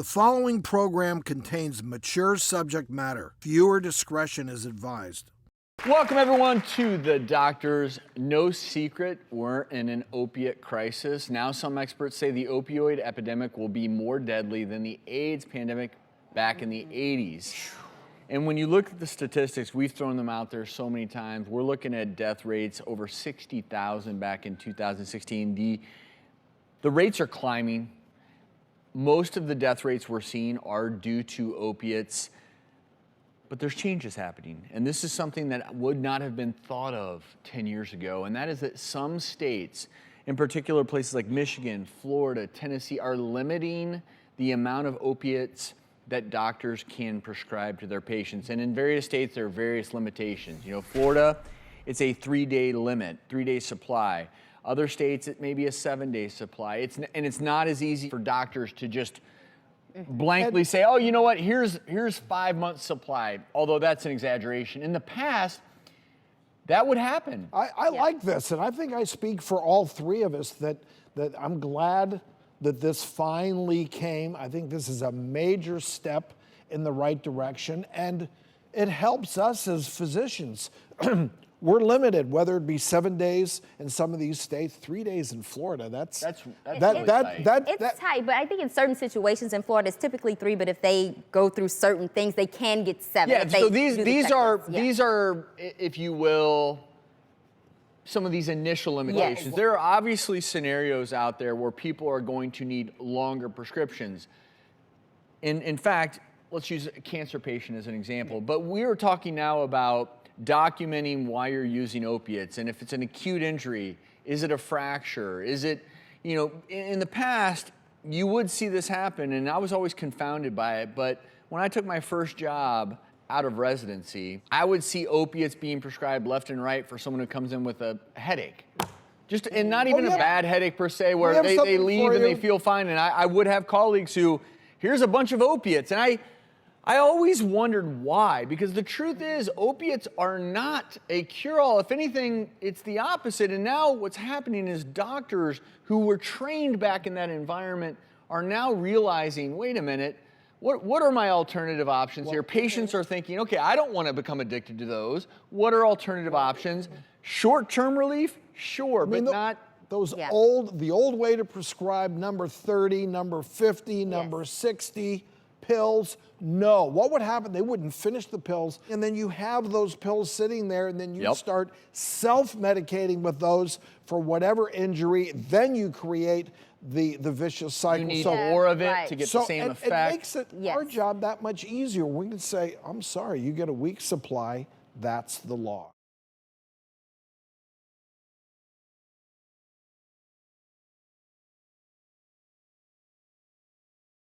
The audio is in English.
The following program contains mature subject matter. Viewer discretion is advised. Welcome everyone to The Doctors. No secret, we're in an opiate crisis. Now some experts say the opioid epidemic will be more deadly than the AIDS pandemic back in the 80s. And when you look at the statistics, we've thrown them out there so many times. We're looking at death rates over 60,000 back in 2016. The rates are climbing. Most of the death rates we're seeing are due to opiates, but there's changes happening. And this is something that would not have been thought of 10 years ago. And that is that some states, in particular places like Michigan, Florida, Tennessee, are limiting the amount of opiates that doctors can prescribe to their patients. And in various states, there are various limitations. You know, Florida, it's a 3-day limit, 3-day supply. Other states, it may be a 7-day supply. It's not as easy for doctors to just blankly say, oh, you know what, here's 5 months supply, although that's an exaggeration. In the past, that would happen. I like this, and I think I speak for all three of us that I'm glad that this finally came. I think this is a major step in the right direction, and it helps us as physicians. We're limited, whether it be 7 days in some of these states, 3 days in Florida. It's tight, but I think in certain situations in Florida, it's typically 3. But if they go through certain things, they can get 7. Yeah. So these are, if you will, some of these initial limitations. Yes. There are obviously scenarios out there where people are going to need longer prescriptions. In fact, let's use a cancer patient as an example. But we are talking now about documenting why you're using opiates, and if it's an acute injury, is it a fracture? Is it, you know, in the past, you would see this happen, and I was always confounded by it, but when I took my first job out of residency, I would see opiates being prescribed left and right for someone who comes in with a headache. And not even a bad headache per se, where they leave and they feel fine, and I would have colleagues who, here's a bunch of opiates, and I always wondered why, because the truth is opiates are not a cure-all. If anything, it's the opposite. And now what's happening is doctors who were trained back in that environment are now realizing, wait a minute, what are my alternative options here? Patients are thinking, okay, I don't want to become addicted to those. What are alternative options? Short-term relief? Sure, but not... The old way to prescribe number 30, number 50, number 60 pills. No. What would happen? They wouldn't finish the pills, and then you have those pills sitting there, and then you start self-medicating with those for whatever injury. Then you create the vicious cycle. You need more of it to get the same effect. It makes our job that much easier. We can say, I'm sorry, you get a week's supply. That's the law.